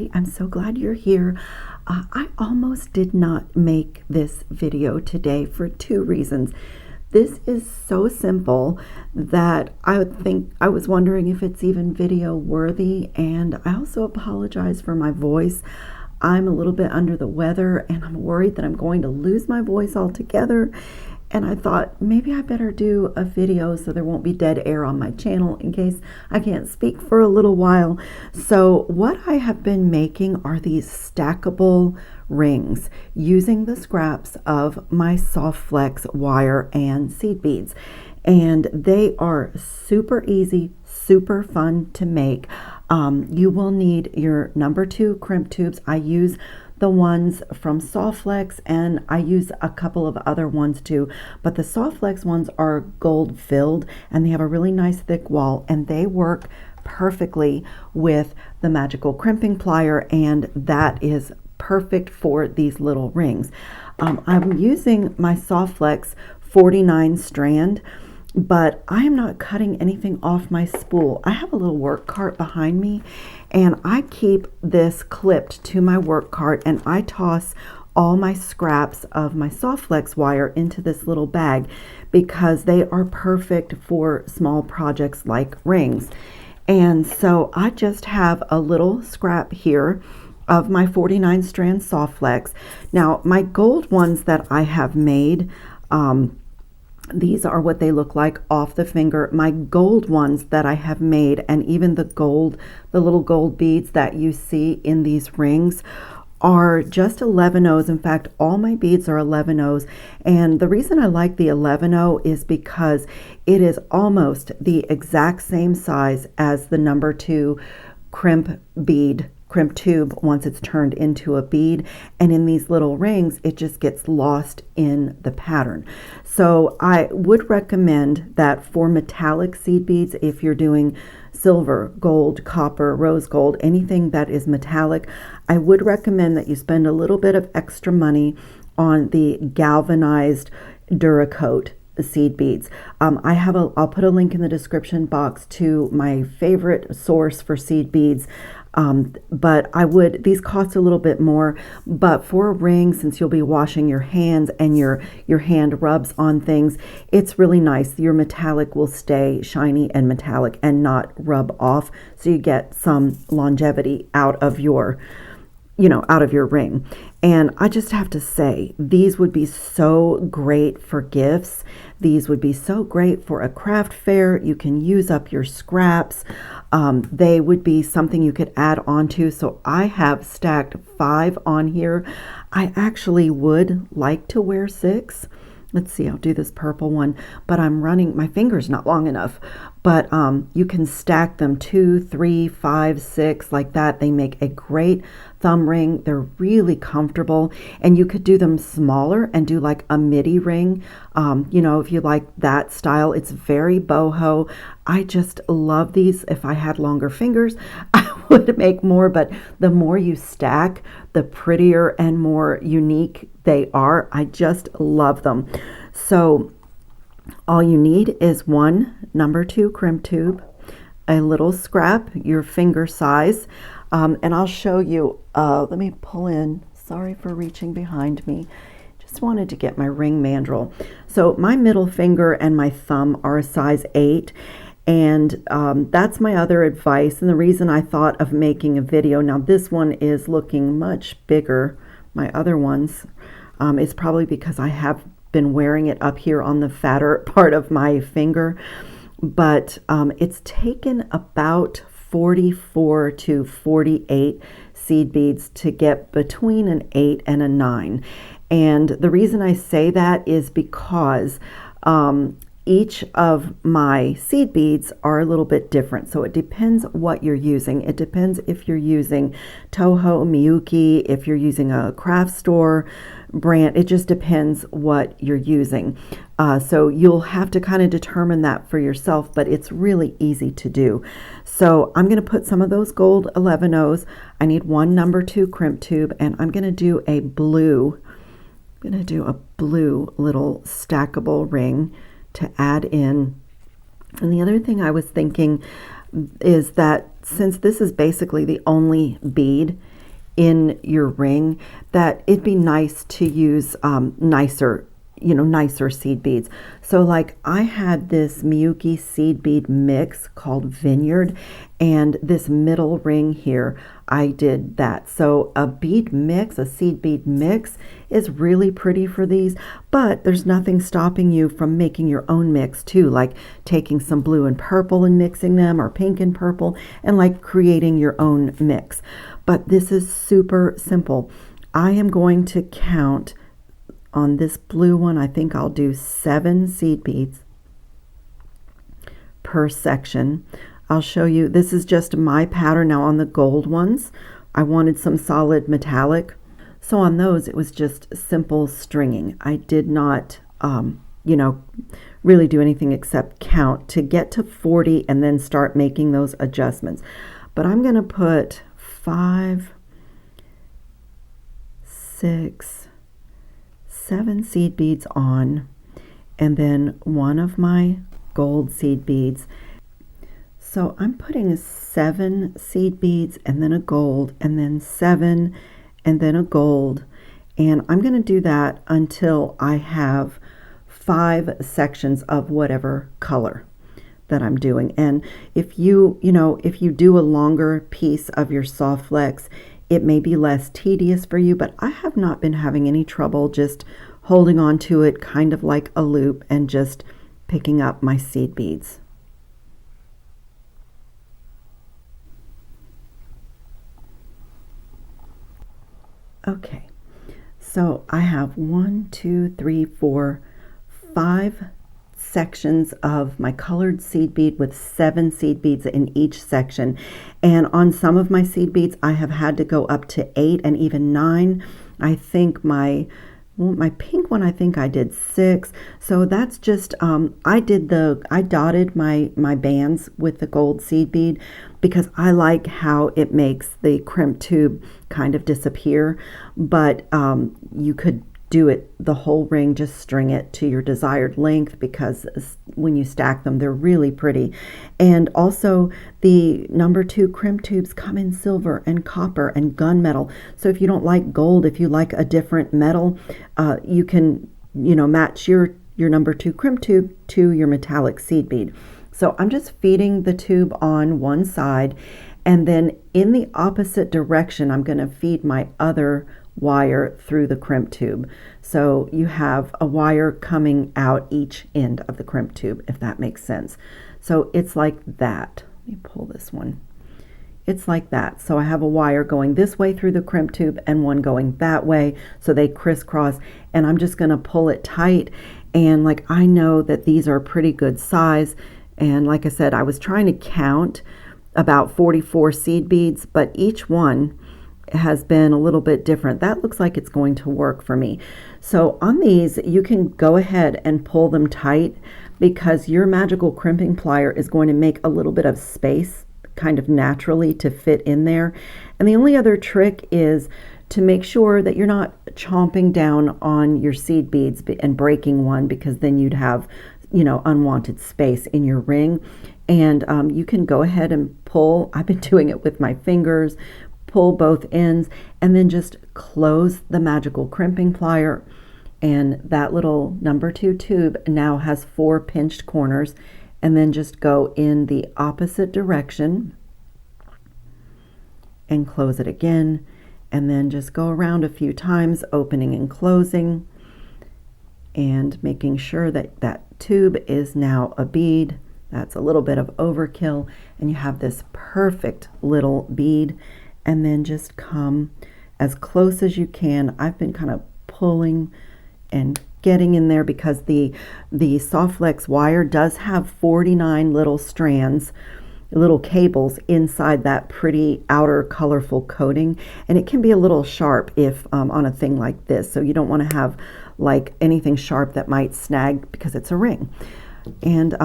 everybody. I'm so glad you're here. I almost did not make this video today for two reasons. This is so simple that I was wondering if it's even video worthy, and I also apologize for my voice. I'm a little bit under the weather and I'm worried that I'm going to lose my voice altogether. And I thought maybe I better do a video so there won't be dead air on my channel in case I can't speak for a little while. So what I have been making are these stackable rings using the scraps of my soft flex wire and seed beads. And they are super easy, super fun to make. You will need your number 2 crimp tubes. I use the ones from Softflex, and I use a couple of other ones too, but the Softflex ones are gold filled and they have a really nice thick wall, and they work perfectly with the magical crimping plier, and that is perfect for these little rings. I'm using my Softflex 49 strand, but I am not cutting anything off my spool. I have a little work cart behind me, and I keep this clipped to my work cart, and I toss all my scraps of my Softflex wire into this little bag because they are perfect for small projects like rings. And so I just have a little scrap here of my 49 strand Softflex. Now my gold ones that I have made, these are what they look like off the finger. My gold ones that I have made, and even the little gold beads that you see in these rings, are just 11/0s. In fact, all my beads are 11/0s. And the reason I like the 11/0 is because it is almost the exact same size as the number 2 crimp tube once it's turned into a bead, and in these little rings it just gets lost in the pattern. So I would recommend that for metallic seed beads, if you're doing silver, gold, copper, rose gold, anything that is metallic, I would recommend that you spend a little bit of extra on the galvanized Duracoat seed beads. I'll put a link in the description box to my favorite source for seed beads. But these cost a little bit more, but for a ring, since you'll be washing your hands and your hand rubs on things, it's really nice. Your metallic will stay shiny and metallic and not rub off, so you get some longevity out of your ring. And I just have to say, these would be so great for gifts. These would be so great for a craft fair. You can use up your scraps. They would be something you could add on to. So I have stacked 5 on here. I actually would like to wear 6. Let's see, I'll do this purple one, but my finger's not long enough. But you can stack them 2, 3, 5, 6 like that. They make a great thumb ring. They're really comfortable, and you could do them smaller and do like a midi ring. If you like that style, it's very boho. I just love these. If I had longer fingers, I would make more, but the more you stack, the prettier and more unique they are. I just love them. So all you need is one number 2 crimp tube, a little scrap, your finger size, and I'll show you. Let me pull in. Sorry for reaching behind me. Just wanted to get my ring mandrel. So my middle finger and my thumb are a size 8, and that's my other advice. And the reason I thought of making a video, now this one is looking much bigger. My other ones is probably because I have been wearing it up here on the fatter part of my finger, but it's taken about 44 to 48 seed beads to get between an 8 and a 9. And the reason I say that is because each of my seed beads are a little bit different. So it depends what you're using. It depends if you're using Toho, Miyuki, if you're using a craft store brand. It just depends what you're using. So you'll have to kind of determine that for yourself, but it's really easy to do. So I'm going to put some of those gold 11/0s. I need one number 2 crimp tube, and I'm going to do a blue little stackable ring to add in. And the other thing I was thinking is that since this is basically the only bead in your ring, that it'd be nice to use nicer seed beads. So like I had this Miyuki seed bead mix called Vineyard, and this middle ring here, I did that. So a bead mix, a seed bead mix is really pretty for these, but there's nothing stopping you from making your own mix too, like taking some blue and purple and mixing them, or pink and purple, and like creating your own mix. But this is super simple. I am going to count on this blue one. I think I'll do 7 seed beads per section. I'll show you, this is just my pattern. Now on the gold ones, I wanted some solid metallic. So on those, it was just simple stringing. I did not, really do anything except count to get to 40 and then start making those adjustments. But I'm going to put 5, 6, 7 seed beads on, and then one of my gold seed beads. So I'm putting 7 seed beads and then a gold, and then 7 and then a gold, and I'm going to do that until I have 5 sections of whatever color that I'm doing. And if you do a longer piece of your soft flex, it may be less tedious for you, but I have not been having any trouble just holding on to it kind of like a loop and just picking up my seed beads. Okay, so I have 1, 2, 3, 4, 5 sections of my colored seed bead with 7 seed beads in each section. And on some of my seed beads, I have had to go up to 8 and even 9. I think my pink one, I think I did 6. So that's just, I dotted my bands with the gold seed bead because I like how it makes the crimp tube kind of disappear. But you could do it the whole ring, just string it to your desired length, because when you stack them, they're really pretty. And also the number 2 crimp tubes come in silver and copper and gunmetal. So if you don't like gold, if you like a different metal, you can, match your number 2 crimp tube to your metallic seed bead. So I'm just feeding the tube on one side, and then in the opposite direction, I'm going to feed my other wire through the crimp tube. So you have a wire coming out each end of the crimp tube, if that makes sense. So it's like that. Let me pull this one. It's like that. So I have a wire going this way through the crimp tube and one going that way, so they crisscross, and I'm just going to pull it tight. And like, I know that these are pretty good size, and like I said, I was trying to count about 44 seed beads, but each one has been a little bit different. That looks like it's going to work for me. So on these, you can go ahead and pull them tight, because your magical crimping plier is going to make a little bit of space kind of naturally to fit in there. And the only other trick is to make sure that you're not chomping down on your seed beads and breaking one, because then you'd have, unwanted space in your ring. And you can go ahead and pull. I've been doing it with my fingers. Pull both ends, and then just close the magical crimping plier, and that little number 2 tube now has 4 pinched corners. And then just go in the opposite direction and close it again, and then just go around a few times, opening and closing, and making sure that that tube is now a bead. That's a little bit of overkill, and you have this perfect little bead. And then just come as close as you can. I've been kind of pulling and getting in there, because the soft flex wire does have 49 little strands, little cables inside that pretty outer colorful coating, and it can be a little sharp if on a thing like this. So you don't want to have like anything sharp that might snag, because it's a ring. And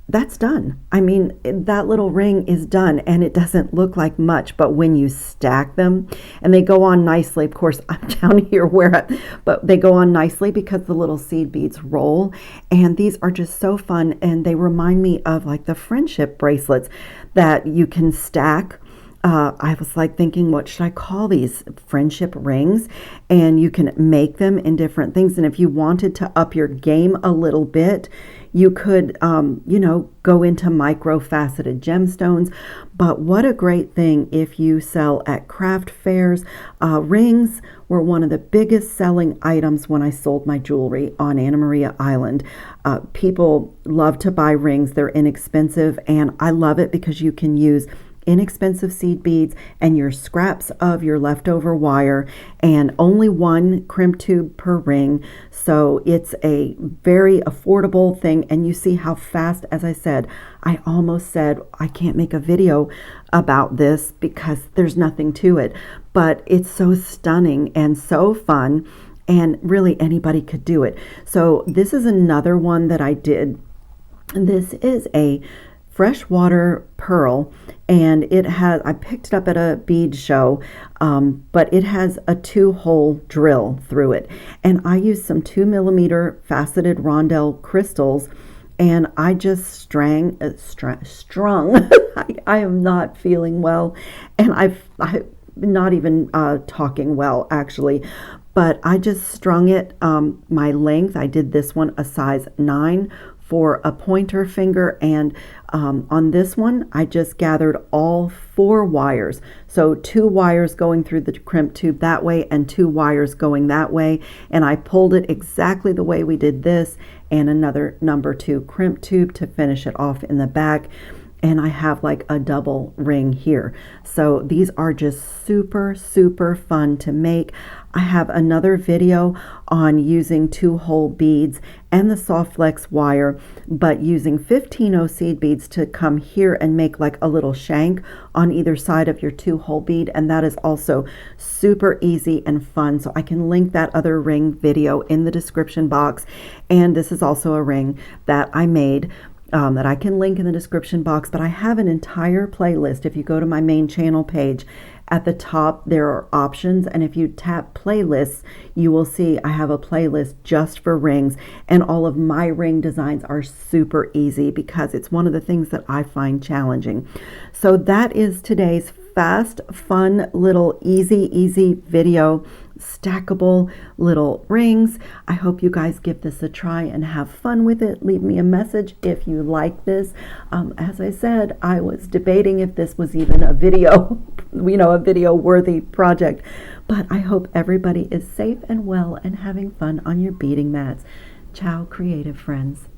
that's done. I mean, that little ring is done, and it doesn't look like much, but when you stack them, and they go on nicely, of course, I'm down here but they go on nicely because the little seed beads roll, and these are just so fun, and they remind me of like the friendship bracelets that you can stack I was like thinking, what should I call these? Friendship rings. And you can make them in different things. And if you wanted to up your game a little bit, you could, go into micro faceted gemstones. But what a great thing if you sell at craft fairs. Rings were one of the biggest selling items when I sold my jewelry on Anna Maria Island. People love to buy rings. They're inexpensive, and I love it because you can use inexpensive seed beads and your scraps of your leftover wire, and only one crimp tube per ring. So it's a very affordable thing, and you see how fast, as I said, I almost said I can't make a video about this because there's nothing to it, but it's so stunning and so fun, and really anybody could do it. So this is another one that I did. This is a freshwater pearl, and I picked it up at a bead show, but it has a 2-hole drill through it, and I used some 2mm faceted rondelle crystals, and I just strung I am not feeling well, and I'm not even talking well actually, but I just strung it my length. I did this one a size 9 for a pointer finger, and on this one I just gathered all 4 wires, so 2 wires going through the crimp tube that way and 2 wires going that way, and I pulled it exactly the way we did this, and another number 2 crimp tube to finish it off in the back. And I have like a double ring here. So these are just super, super fun to make. I have another video on using 2-hole beads and the soft flex wire, but using 15-0 seed beads to come here and make like a little shank on either side of your 2-hole bead. And that is also super easy and fun. So I can link that other ring video in the description box. And this is also a ring that I made that I can link in the description box, but I have an entire playlist. If you go to my main channel page, at the top there are options, and if you tap playlists, you will see I have a playlist just for rings, and all of my ring designs are super easy because it's one of the things that I find challenging. So that is today's fast, fun, little easy video. Stackable little rings. I hope you guys give this a try and have fun with it. Leave me a message if you like this. As I said, I was debating if this was even a video, a video worthy project, but I hope everybody is safe and well and having fun on your beading mats. Ciao, creative friends.